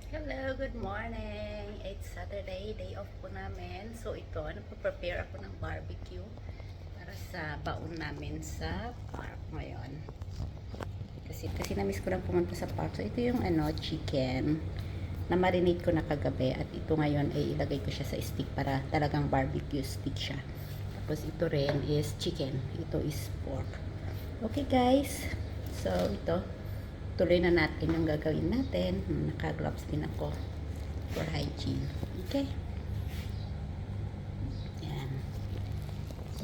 Hello, good morning! It's Saturday, day off po namin. So ito, nagpa-prepare ako ng barbecue para sa baon namin sa park ngayon. Kasi na-miss ko lang pumunta sa park. So ito yung chicken na marinate ko na kagabi at ito ngayon ay ilagay ko siya sa stick para talagang barbecue stick siya. Tapos ito rin is chicken. Ito is pork. Okay guys, so ito tuloy na natin yung gagawin natin. Naka-gloves din ako for hygiene. Okay? Yan.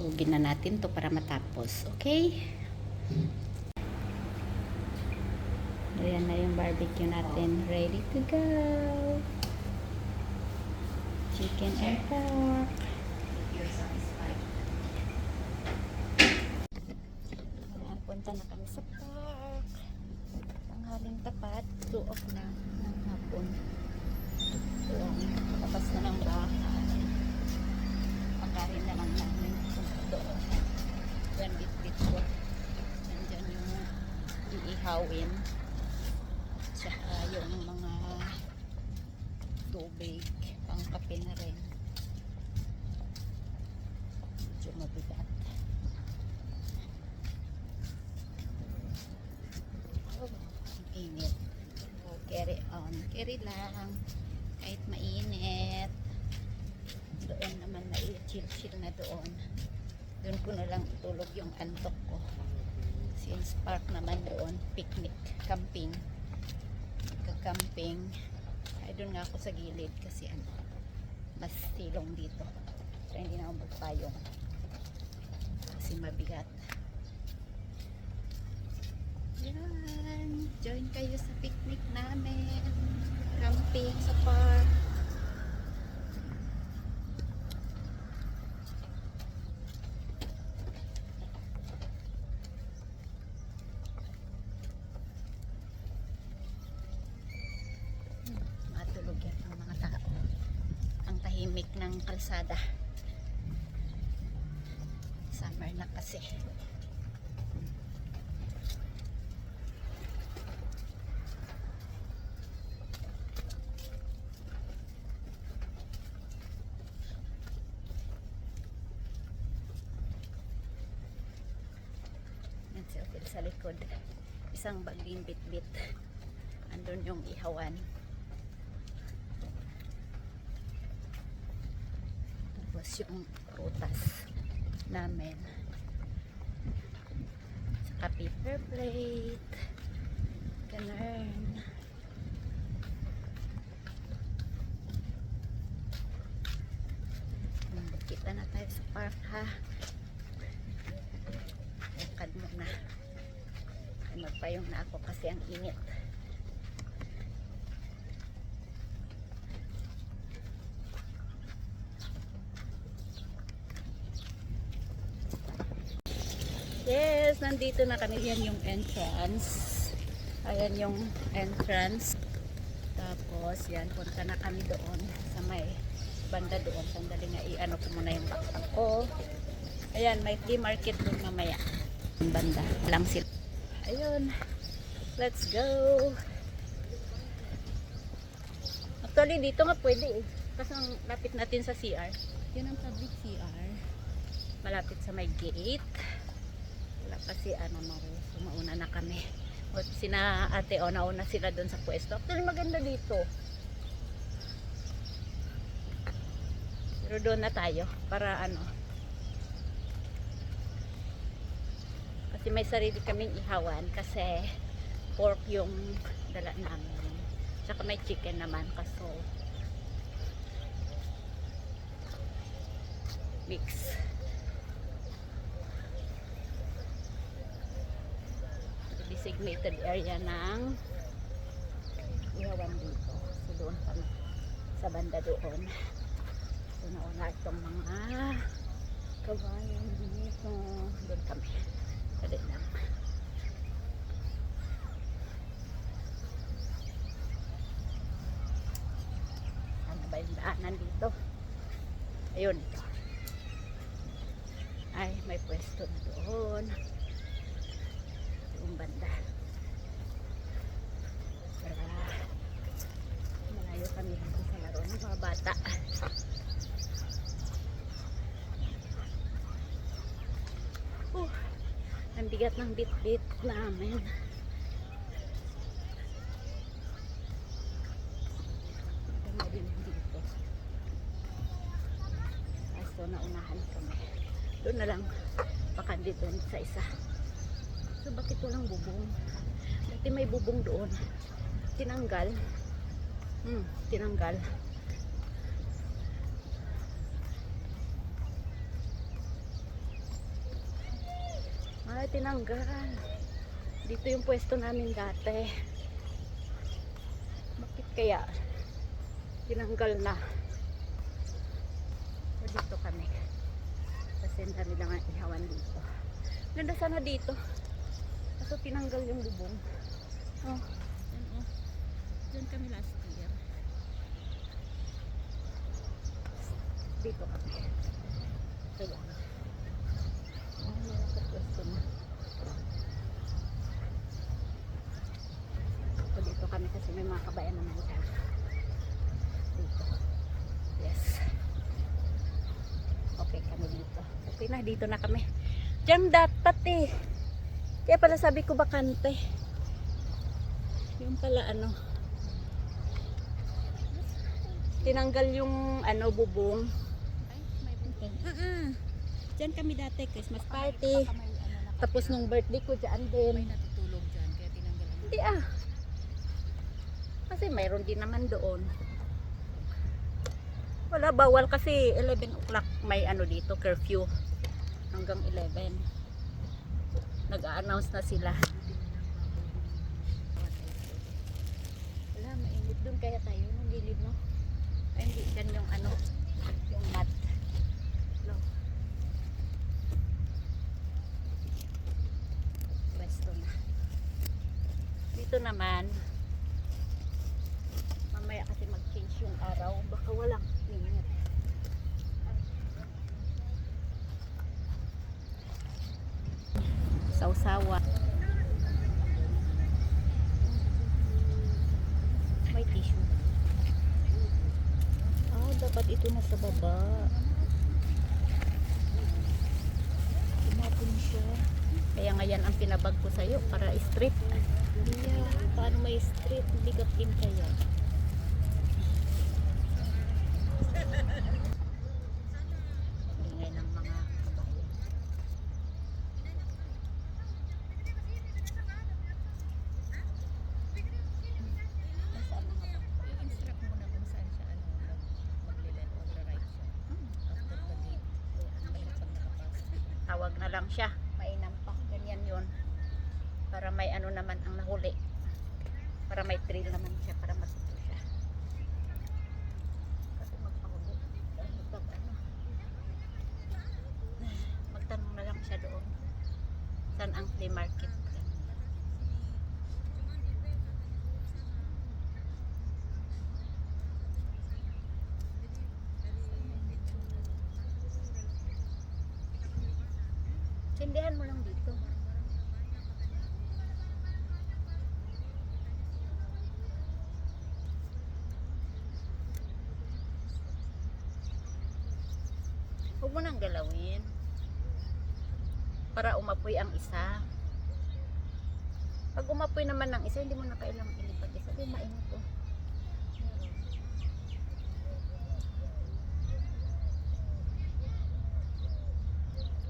Hugin na natin to para matapos. Okay? Ayan na yung barbecue natin. Ready to go. Chicken and pork. Ayan, punta na kami sa park. Tanghaling tapat, 2 o'clock ng hapon. Ayan, tapos na ng bahay. Pagkarin na lang namin punta doon. Yan, bit-bit ko. Nandyan yung iihawin. Tsaka yung mga tubig, pangkape na rin. Medyo mabigat. Init. So, carry on. Carry lang. Kahit mainit. Doon naman chill-chill na doon. Doon ko na lang itulog yung antok ko. Since park naman doon. Picnic. Camping. Camping. Ay, doon nga ako sa gilid kasi mas silong dito. So, hindi na ako magpayong. Kasi mabigat. Yan. Join kayo sa picnic namin. Camping sa park. Matulog yan ang mga tao. Ang tahimik ng kalsada. Summer na kasi. Si Ophel sa likod, isang bag din bit-bit, andun yung ihawan, tapos yung prutas namin, saka paper plate, ganun. Kita na tayo sa park ha. Lakad muna. Ay, magpayong na ako kasi ang init. Yes, nandito na kami. Yan yung entrance. Ayan yung entrance. Tapos, yan, punta na kami doon sa may banda doon. Sandali nga, i-ano ko muna yung backpack ko. Ayan, may flea market doon mamaya. Banda lang sila. Ayun. Let's go. Actually, dito nga pwede eh. Kasi lapit natin sa CR. Yun ang public CR. Malapit sa may gate. Wala pa si Maru. So, mauna na kami. Sina ate o, nauna sila doon sa pwesto. Actually, maganda dito. Pero doon na tayo. Para kasi may sarili kaming ihawan kasi pork yung dala namin. Tsaka may chicken naman kaso mix. Designated area ng ihawan dito. So doon kami sa banda doon. So nauna itong mga kabayan dito. Doon kami. Dali lang. Ano ba yung daanan dito? Ayun. Ay, may pwesto na doon. Yung banda. Para makita. Ang bigat ng bit-bit namin. Ganda din dito. So, naunahan kami. Doon na lang. Baka dito sa isa. So, bakit walang bubong? Dati may bubong doon. Tinanggal. Tinanggal. Ay, tinanggal. Dito yung pwesto namin dati. Bakit kaya tinanggal na? So, dito kami. Kasi ang dami lang ang ihawan dito. Ganda sana dito. Kaso tinanggal yung bubong. Oh, yan oh. Diyan kami last year. Dito kami. Ito lang. So, dito kami kasi may mga kabayan naman siya. Dito. Yes. Okay kami dito. Okay na, dito na kami. Diyan dapat eh. Kaya pala sabi ko bakante. Yung pala ano. Tinanggal yung ano bubong. Diyan kami dati, Christmas party. Tapos nung birthday ko dyan din. May natutulog dyan, kaya tinanggal ang... Hindi ah. Kasi mayroon din naman doon. Wala, bawal kasi 11 o'clock may ano dito, curfew. Hanggang 11. Nag-a-announce na sila. Wala, mainit doon kaya tayo. Nung gilid mo. Ay, hindi dyan yung ano, yung mat. No. Pwesto na. Dito naman, mamaya kasi mag-change yung araw. Baka walang init. Sausawa. May tissue. Ah, dapat ito na sa baba. Umapon siya. Kaya ngayon ang pinabag ko sa'yo para straight. Yeah, paano may straight? Bigat din kaya. Ingay ng mga kabayan. Nasaan na nga ba? I-instruct mo na kung saan siya mag-let or right siya. After the gate. Mahirap pag nakapasok siya. Tawag na lang siya. Mainam pa. Ganyan yun. Para may ano naman ang nahuli. Para may trail naman siya. Para matuto siya. Kasi magpahuli. Pag ano. Magtanong na lang siya doon. Saan ang flea market? Sindihan mo lang dito. Huwag mo nang galawin. Para umapoy ang isa. Pag umapoy naman ng isa, hindi mo na kailangang ilipat isa. Di mainit to.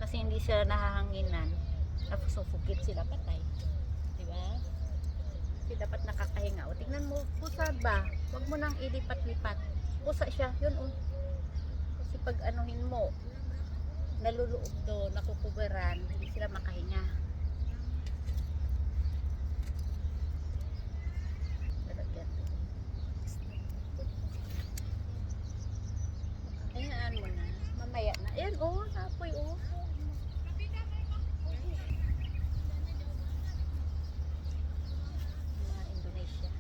Kasi hindi sila nahahanginan. Napusufukit sila, patay. Diba? Kasi dapat nakakahinga. O, tingnan mo, pusa ba? Huwag mo nang ilipat-lipat. Pusa siya, yun o. Kasi pag anuhin mo, naluluog do, nakukuberan, hindi sila makahinga. Lalagyan. Ayan mo na. Mamaya na. Ayan o, napoy o. Mga Indonesia.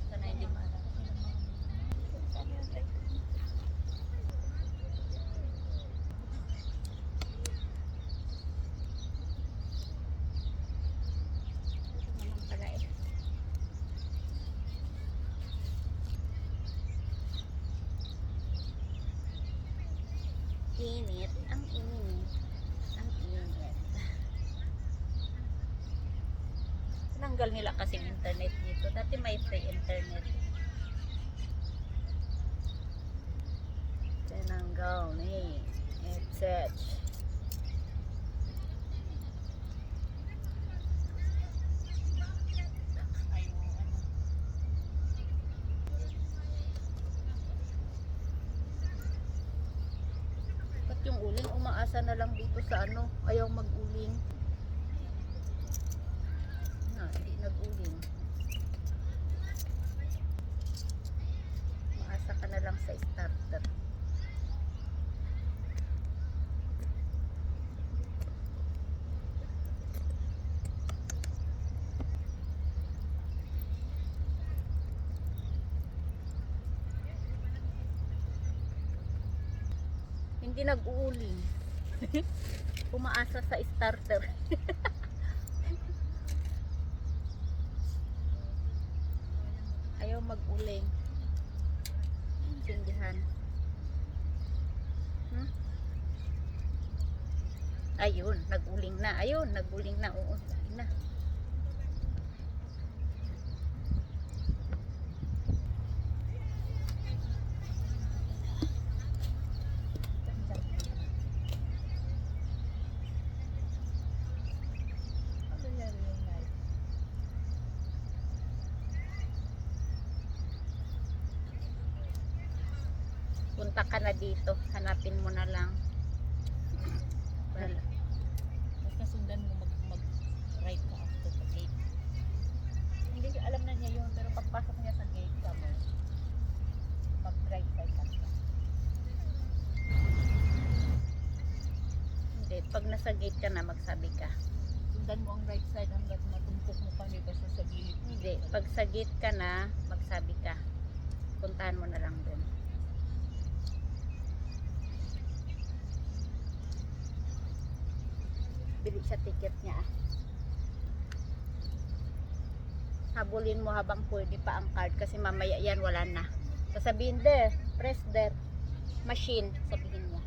Sana hindi maalam. Naman pala eh. init. Ang init. Ang init. Tinanggal nila kasing internet dito. Dati may free internet. Tinanggal ni. It's it. Ba't yung uling umaasa na lang dito sa ano? Ayaw mag-uling. Hindi nag-uling. Maasa ka na lang sa starter. Hindi nag-uuling. Umaasa sa starter. Ayaw mag-uling. Sindihan. Ayun, nag-uling na. Ayun, nag-uling na. Oo, na. Punta ka na dito. Hanapin mo na lang. Wala. Basta sundan mo mag-right ka after the gate. Hindi niya alam na niya yun. Pero pagpasok niya sa gate ka mo, mag-right side ka. Hindi. Pag nasa gate ka na, magsabi ka. Sundan mo ang right side hanggat matumpok mo pa basta sa gilid. Hindi. Pag sa gate ka na, magsabi ka. Puntahan mo na lang doon. Bili siya ticket niya. Habulin mo habang pwede pa ang card kasi mamaya yan wala na. Sasabihin there, press there, machine, sabihin niya.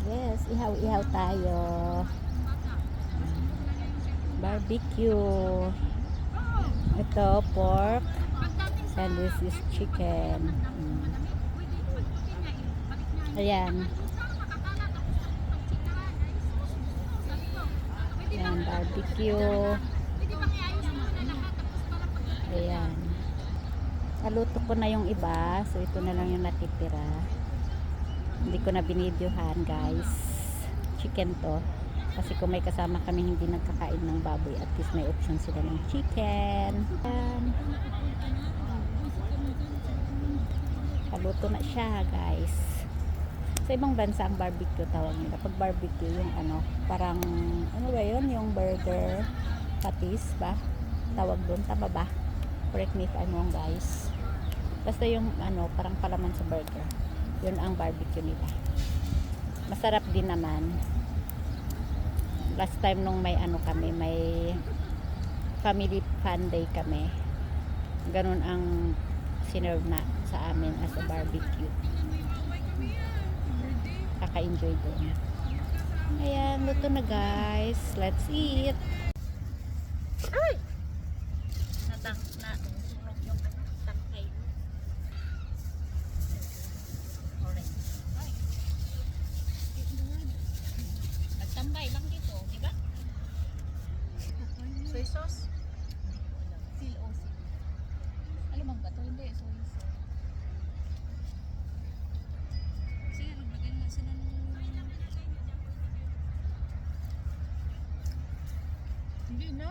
Yes, ihaw-ihaw tayo. Barbecue. Ito, pork. And this is chicken. Ayan. Ayan, barbecue. Ayan. Naluto ko na yung iba. So, ito na lang yung natitira. Hindi ko na binidyohan, guys. Chicken to. Kasi kung may kasama kami hindi nagkakain ng baboy, at least may option sila ng chicken. Ayan. Paluto na siya, guys. Sa ibang bansa ang barbecue tawag nila. Pag barbecue, yung ano, parang, ano ba yun? Yung burger patties ba? Tawag doon, tama ba? Correct me if I'm wrong, guys. Basta yung, ano, parang palaman sa burger. Yun ang barbecue nila. Masarap din naman. Last time nung may ano kami, may family fun day kami. Ganun ang sinerve na sa amin as a barbecue. Kaka-enjoy doon. Ayan, luto na guys. Let's eat. Ay! Nasunog yung tangkay. Orange. Nagtambay lang dito, di ba? Soy sauce? Seal o seal. Alam mo ba ito? Hindi, soy sauce. Sige, naglagyan na sila ng... Hindi na.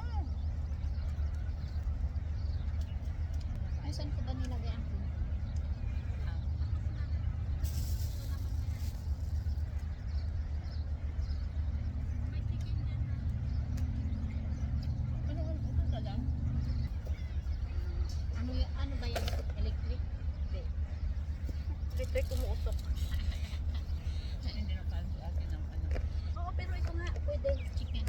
electric, umuusok. Hindi na paano sa atin ang ano. Oo, pero ito nga, pwede. Chicken.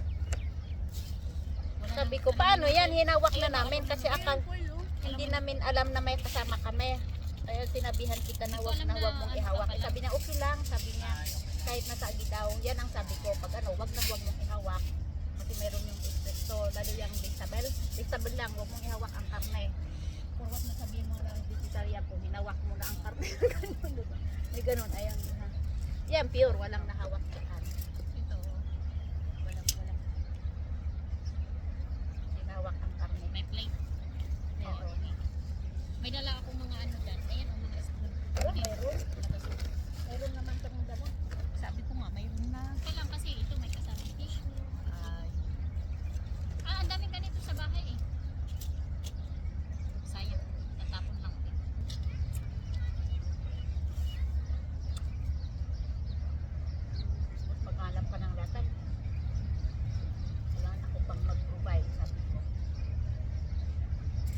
Wala Sabi nang- ko, paano yan? Hinawak na Ayun, namin kasi akal hindi namin alam na may kasama kami. Kaya sinabihan kita na Hindi ko wag alam na na wag mong ano ihawak. ka pala. Sabi niya, okay lang. Sabi niya, Ah, okay na. kahit nasa daw. Yan ang sabi ko. Pag ano, wag mong ihawak. Kasi meron yung espresso. Lalo yung vegetable. Vegetable lang, wag mong ihawak ang karne. Kung wag na sabihin mo lang vegetarian po, hinawak mo na ang karne. Ganun, diba? May ganun. Ayan. Ha. Yan, pure. Walang nahawak sa karne. Ito. Walang. Hinawak ang karne. May plate. Meron. May dala akong mga ano dyan. Ayan ang mga spoon. Wala, meron. Meron naman kami damo. Sabi ko nga, mayroon na. Kailan kasi ito may kasama tissue. Ay. Ang daming ganito sa bahay eh. Sayang. Tatapon lang din. Tapos maghanap ka ng latag. Wala na ako pang mag-provide, sabi ko.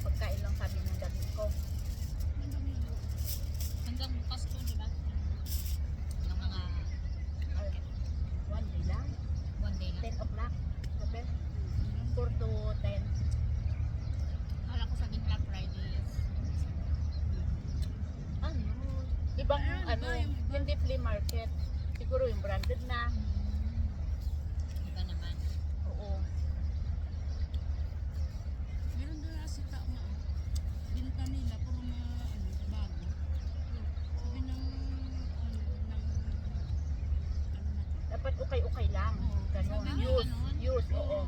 Pagkain lang sabi ng dami ko. Hanggang bukas to, di ba? Ng mga Ay, one day lang. one day lang. 10 o'clock. Sabi, 4 to 10. Kala ko sabihin Black Friday. Ano? Ibang ano, hindi flea market. Siguro yung branded na. Iba naman. Oo. Meron doon na si Tama. Binta nila puro mga ano, bago. Sabi ng ano na Dapat ukay-ukay lang. Oo. Ganon. Sabi niya Use. ganon? Use, oo.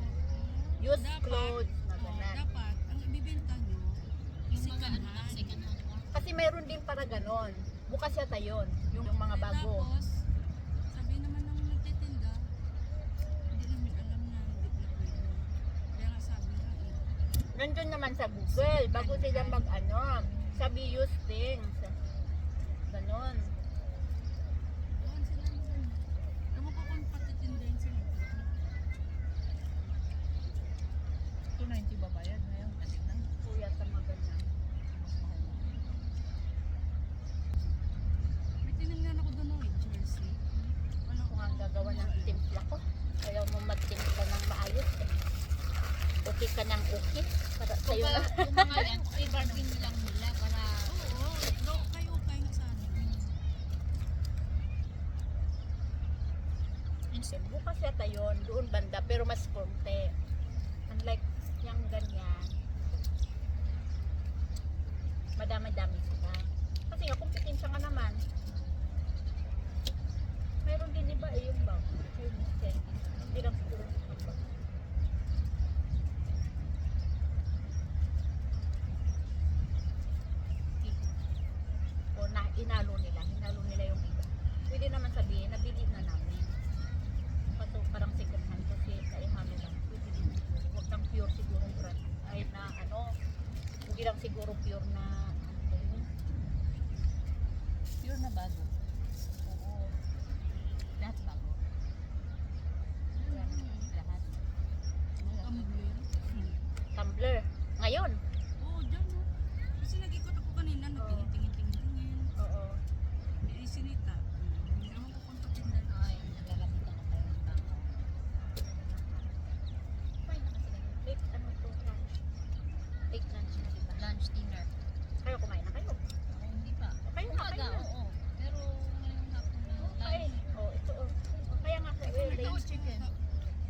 Use Dapat, clothes na ganan. dapat ang ibibenta nyo Yung mga ano second lang, hand. second hand. Kasi mayroon din para ganon. Bukas yata yun. Yung mga bago. Tapos, sabi naman ng nagtitinda, hindi namin alam na hindi na pwede. Kaya nga sabi nga eh. Nandun naman sa Google, bago sila mag-ano, sabi use things. Ganon. Doon sila naman. Ewan ko kung patitindahin sila. 290 ba bayad ngayon? Ating na. Kuya sa mga ganyan. Mas mahal na. May tinignan ako doon eh, jersey. Walang Kung ang gagawa ng timpla ko, ayaw mo magtimpla ng maayos eh. Okay ka ng okay. Para Kung sa'yo na. mga yan, i-bargain lang nila para Oo, no, kayo nga sana. Bukas yata yun, doon banda, pero mas konti. Unlike yung ganyan, madami-dami sila. Kasi nga, kompetensya nga naman. Meron din iba eh, yung bag. Chinese candy. Hindi lang siguro yung bag. O na, hinalo nila yung iba. Pwede naman sabihin, nabili na namin. Kaso parang second hand kasi naihalo lang. Pwede din siguro. Huwag lang pure siguro brand. Ay na ano, hindi lang siguro pure na ano ba yun? pure na bago. Oo. Lahat bago. Yan. Lahat. Tumbler. Tumblr. Ngayon. Oo, dyan no. Kasi nag-ikot ako kanina, nagtingin-tingin-tingin. Oo. May sinita. Ewan ko kung patindahan. Ay, nalalapitan na tayo ng bangko. May na kasi. Late ano to lunch. Late lunch na diba? Lunch, dinner. Kayo kumain na kayo. Ako hindi pa. Kayo na, Umaga, kayo na. oo. Pero ngayong hapon na Ay, lunch. oh, ito oh. Oh, kaya nga kayo late. chicken.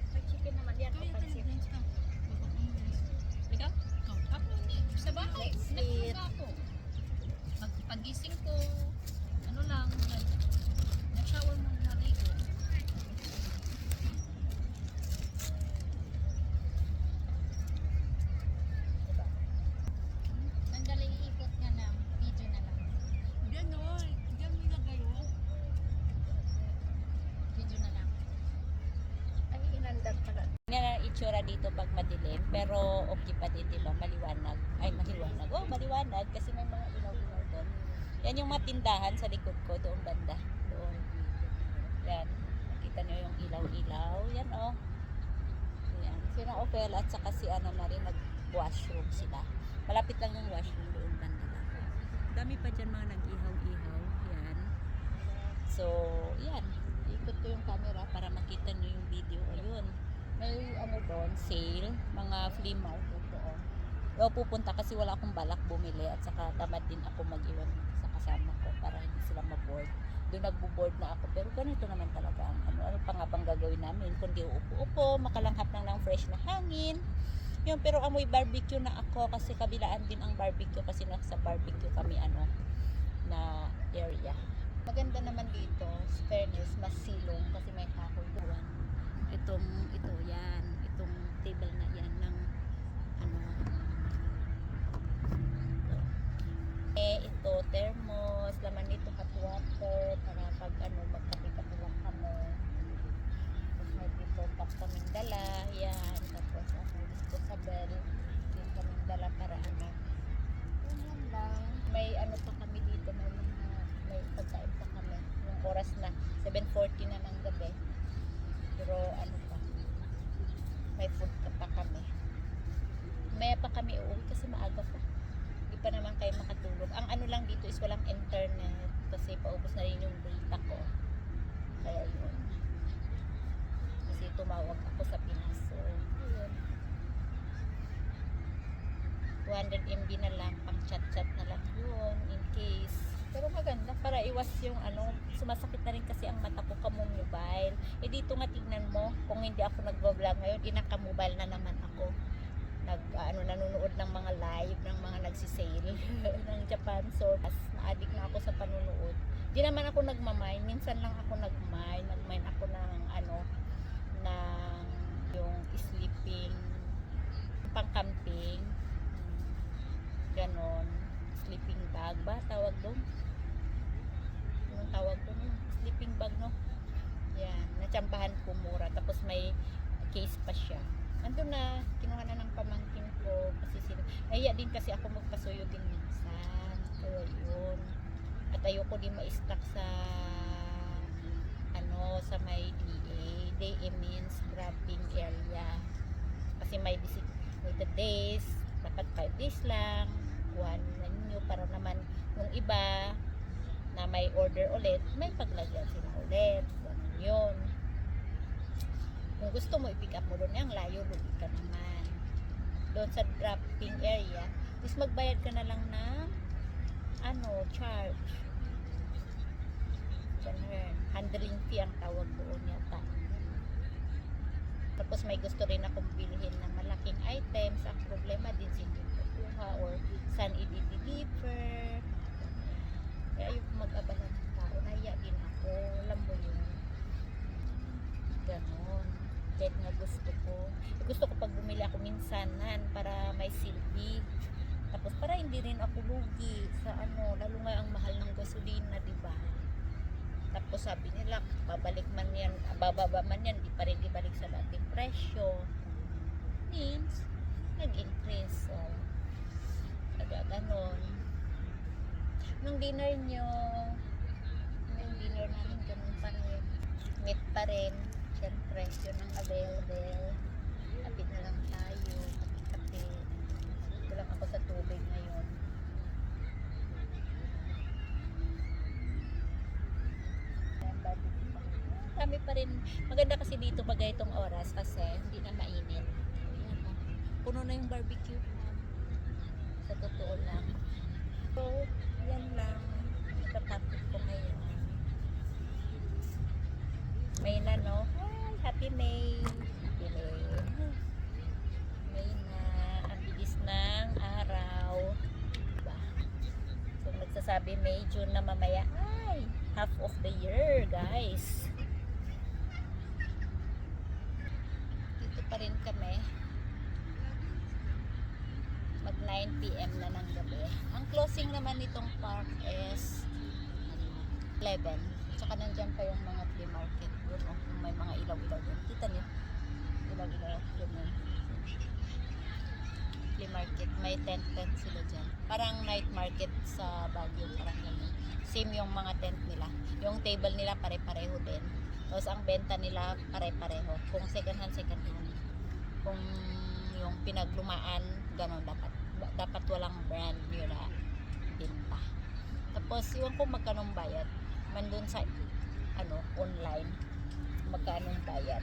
May chicken naman yan. Kaya O pansit. tayo-lunch ka. Baka pang-lunch. Ikaw? Ako hindi. Sa bahay. Sweet. Nagpunta ako. Pagising ko, ano lang, nag-shower mo naligo. Diba? Sandali iikot nga na, video na lang. Dyan no, dyan may lagayo. Video na lang. Ay, inandar pala. Yan ang itsura dito pag madilim, pero okay pa din, di ba? Maliwanag. Ay, maliwanag. Oh, maliwanag kasi may mga ilaw-ilaw doon. Yan yung matindahan sa likod ko, doon banda. Doon. Yan. Nakita nyo yung ilaw-ilaw. Yan, oh. Yan. Sina Opel at saka si ano na rin, nag-washroom sila. Malapit lang yung washroom doon banda lang. Dami pa dyan mga nag-ihaw-ihaw. Yan. So, yan. Ikot ko yung camera para makita nyo yung video. Ayun. May ano doon, sale. Mga flea market doon. Pero pupunta kasi wala akong balak bumili at saka tamad din ako mag-iwan sa kasama ko para hindi sila ma-board. Doon nagbo-board na ako. Pero ganito naman talaga ang ano pa nga bang gagawin namin kundi upo-upo, makalanghap lang ng fresh na hangin. Yun, pero amoy barbecue na ako kasi kabilaan din ang barbecue kasi nasa barbecue kami na area. Maganda naman dito, fairness, mas silong kasi may kahoy doon. Itong table na yan ng ito, thermos, laman nito hot water para pag magkape-kape lang kami. Tapos may dito cup kaming dala, yan. Tapos dito sa bell, din kaming dala para ganyan lang. May pa kami dito, may pagkain pa kami. Yung oras na, 7:40 na ng gabi. Pero pa, may food pa kami. Maya pa kami uuwi kasi maaga pa. Hindi pa naman kayo makatulog. Ang lang dito is walang internet kasi paubos na rin yung data ko. Kaya yun. Kasi tumawag ako sa Pinas. So, yun. 200 MB na lang, pang chat-chat na lang yun in case. Pero maganda para iwas yung sumasakit na rin kasi ang mata ko mobile. Dito nga tignan mo, kung hindi ako nagvo-vlog ngayon, inaka-mobile na naman ako. Nanonood ng mga live ng mga nagsisale ng Japan. So, na-addict na ako sa panunood. Di naman ako nagmamine. Minsan lang ako nagmine. Nagmine ako ng yung sleeping, pang-camping. Ganon. Sleeping bag ba? Tawag doon? Yung tawag doon? Yung sleeping bag, no? Yan. Natsambahan ko mura. Tapos may case pa siya. Andun na, kinuha na ng pamangkin ko kasi nahiya din kasi ako magpasuyo din minsan. Kaya yun. At ayoko din ma-stuck sa sa may DA. DA means grabbing area. Kasi may designated days. Dapat 5 days lang. Kuhan na ninyo para naman yung iba na may order ulit, may paglagyan sila ulit. Ganun yun. Kung gusto mo, i-pick up mo doon yung layo, lugi ka naman. Doon sa dropping area, is magbayad ka na lang ng charge. Ganun. Handling fee ang tawag doon yata. Tapos may gusto rin akong bilhin ng malaking items. Ang problema din hindi kukuha or saan i-deliver. Kaya ayoko mag-abala ng tao. Naiya din ako. Alam mo yun. Ganon. Kahit nga gusto ko. Gusto ko pag bumili ako minsanan para may silbi. Tapos para hindi rin ako lugi sa lalo nga ang mahal ng gasolina, di ba? Tapos sabi nila, babalik man yan, bababa man yan, di pa rin ibalik sa dating presyo. Means, nag-increase. So, ganon. Nung dinner namin, ganun pa rin. Meat pa rin. Siyempre, yun ang available. Kapit na lang tayo. Kape-kape. Ito lang ako sa tubig ngayon. Kami pa rin. Maganda kasi dito pag itong oras kasi hindi na mainit. Ayan, puno na yung barbecue. Sa totoo lang. So, yan lang. Ikatapos ko ngayon. May na, no? Ay, happy May. Happy May. May na. Ang bilis ng araw. Diba? So, nagsasabi May, June na mamaya. Ay, half of the year, guys. Dito pa rin kami. Mag 9 PM na ng gabi. Ang closing naman nitong park is 11. Tsaka nandyan pa yung mga flea market doon. May mga ilaw-ilaw doon. Kita niyo? Ilaw-ilaw doon yun. Flea market. May tent sila dyan. Parang night market sa Baguio. Parang ganun. Same yung mga tent nila. Yung table nila pare-pareho din. Tapos ang benta nila pare-pareho. Kung second hand. Kung yung pinaglumaan, ganun dapat walang brand new na binta. Tapos yung kung magkanong bayad man dun sa ano, online. Magkano ang bayad.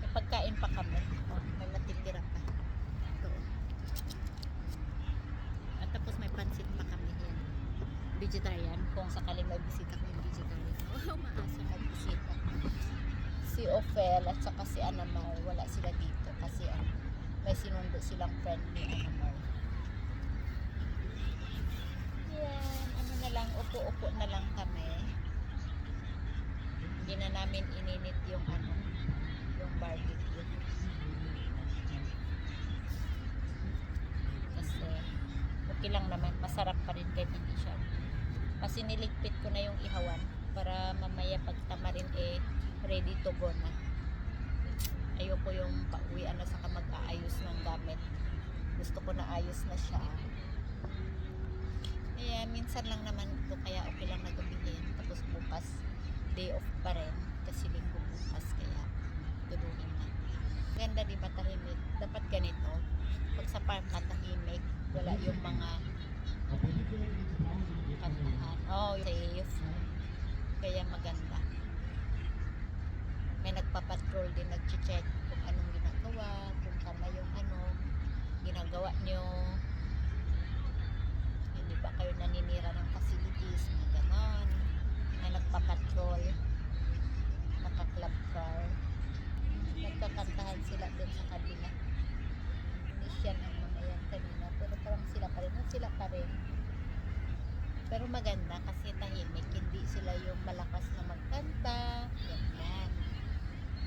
May pagkain pa kami. Oh, may matitira pa. Ito. At tapos may pansit pa kami yan. Vegetarian. Kung sakali may bisita ko yung vegetarian. Oh, maasa magbisita. Si Ophel at saka si Anamar, wala sila dito kasi may sinundo silang friend ni Anamar. Yan, ano na lang, upo-upo na lang kami. Hindi na namin ininit yung yung barbecue. Kasi okay lang naman, masarap pa rin kahit hindi siya. Kasi niligpit ko na yung ihawan para mamaya pag tamarin ready to go na. Ayoko yung pauwian na saka mag-aayos ng gamit. Gusto ko na ayos na siya. Kaya minsan lang naman ito, kaya okay lang na gabihin. Tapos bukas, day off pa rin. Kasi linggo bukas, kaya tuluhin na. Ganda di ba tahimik? Dapat ganito. Pag sa farm ka tahimik, wala yung mga kantahan. Oh, safe. Kaya maganda. May nagpapatrol din, nag-check kung anong ginagawa, kung tama yung ginagawa nyo. Hindi ba kayo naninira ng facilities, mga ganon. May nagpapatrol, naka-club car. Nagkakantahan sila dun sa kabila. Initian ang mga yan kanina, pero parang sila pa rin. Pero maganda kasi tahimik, hindi sila yung malakas na magkanta, ganyan.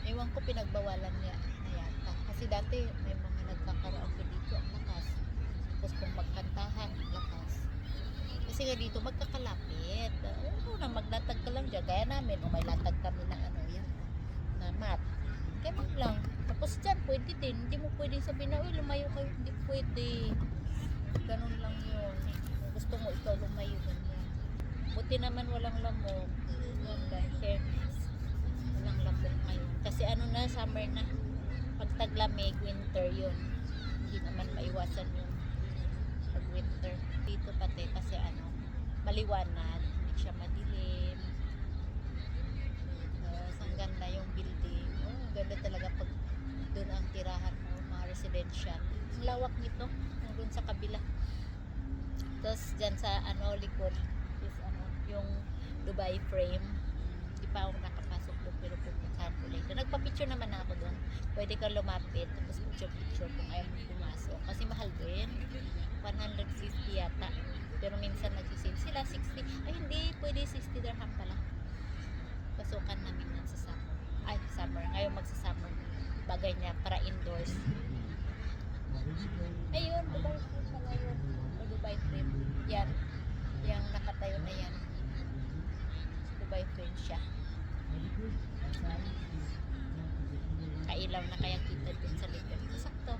Ewan ko, pinagbawalan niya na yata. Kasi dati may mga nagkakaraoke dito, ang lakas. Tapos kung magkantahan, lakas. Kasi nga dito magkakalapit. Ano na, maglatag ka lang dyan. Gaya namin, may latag kami na yan, na mat. Kaya lang. Tapos dyan, pwede din. Hindi mo pwede sabihin na, lumayo kayo. Hindi pwede. Ganun lang yun. Kung gusto mo ikaw lumayo, ganyan. Buti naman walang lamog. Ganda, fairness. Walang lamog ngayon. Kasi na, summer na. Pag taglamig, winter yun. Hindi naman maiwasan yung pag winter. Dito pati kasi maliwanag. Hindi siya madilim. Ang ganda yung building. Oh, ganda talaga pag doon ang tirahan mo, mga residential. Ang lawak nito, yung doon sa kabila. Tapos dyan sa likod is yung Dubai frame. Hindi pa ako nakapasok doon, pero pupuntahan ko later. Nagpa-picture naman ako doon. Pwede ka lumapit, tapos picture kung ayaw mo pumasok. Kasi mahal din. 150 yata. Pero minsan nagsisil sila 60. Ay hindi, pwede 60 dirham pala. Pasukan namin yan sa summer. Ay, summer. Ngayon magsa-summer. Bagay niya para indoors. Ayun, Dubai frame pala yun. O Dubai frame. Yan. Yung nakatayo na yan. Dubai frame siya. Kailaw na kaya kita din sa likod. Sakto.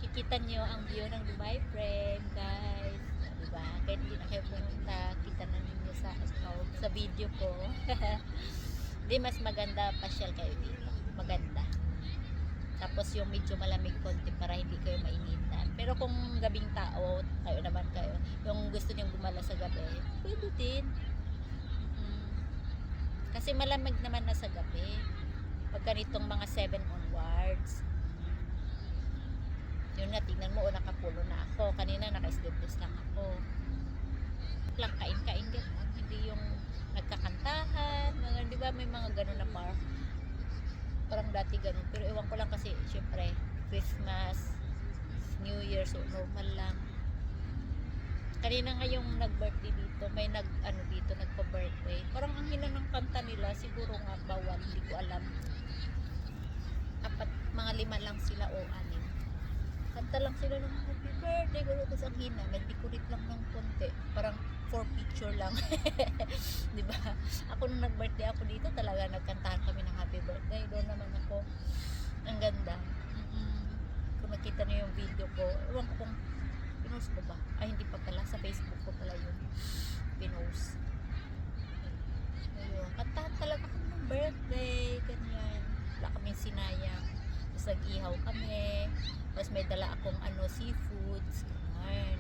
Kikita nyo ang view ng Dubai frame, guys. Diba? Kahit hindi na kayo pumunta, kita na ninyo sa video ko. Di, mas maganda pasyal kayo dito. Maganda. Tapos yung medyo malamig konti para hindi kayo mainitan. Pero kung gabing tao, yung gusto nyong gumala sa gabi, pwede din. Kasi malamig naman na sa gabi. Pag ganitong mga 7 onwards. Yun nga, tingnan mo, nakapulo na ako. Kanina naka-sleeveless lang ako. Lang kain-kain gano'n. Hindi yung nagkakantahan. Di ba may mga gano'n na parang dati gano'n. Pero ewan ko lang kasi, syempre, Christmas, New Year, so normal lang. Kanina nga yung nag-birthday dito, may nagpa-birthday. Parang ang hina ng kanta nila, siguro nga bawal, hindi ko alam. Mga 5 lang sila o 6. Kanta lang sila ng happy birthday, gano'n, tapos ang hina, nag-decorate lang ng konti. Parang for picture lang. Diba? Ako nung nag-birthday ako dito, talaga nagkantahan kami ng happy birthday. Doon naman ako. Ang ganda. Kung nakita niyo yung video ko, ewan ko kung pinost ko ba? Ay, hindi pa pala. Sa Facebook ko pala yun pinost. Ayun. Kantahan talaga kami ng birthday. Ganyan. Wala kaming sinayang. Tapos nag-ihaw kami. Tapos may dala akong seafoods. Ganyan.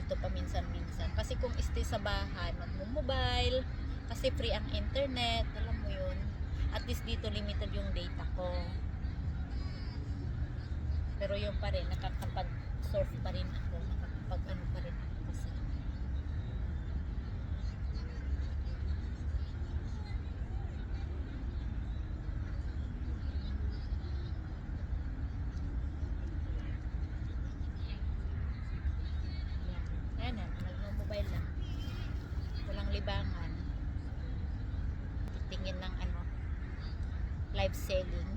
dito paminsan-minsan. Kasi kung stay sa bahay, magmo-mobile, kasi free ang internet, alam mo yun. At least dito limited yung data ko. Pero yun pa rin, nakakapag-surf pa rin ako, nakakapag-ano pa rin ako kasi. Yan na, nagmo-mobile lang. Walang libangan. Tingin ng ano, live selling.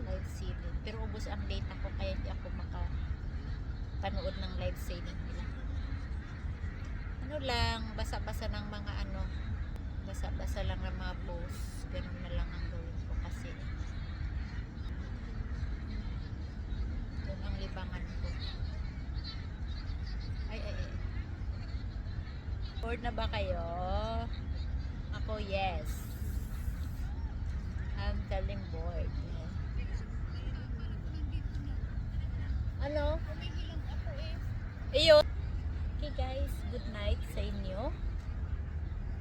Live selling. Pero ubos ang data ko kaya hindi ako makapanood ng live selling nila. Ano lang, basa-basa ng mga ano, basa-basa lang ng mga post. Ganun na lang ang gawin ko kasi yun ang libangan ko. Ay. Bored na ba kayo? Ako, yes. I'm feeling bored. Ano? Kumikilang ako eh. Ayun. Okay guys, good night sa inyo.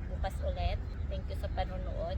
Bukas ulit. Thank you sa panonood.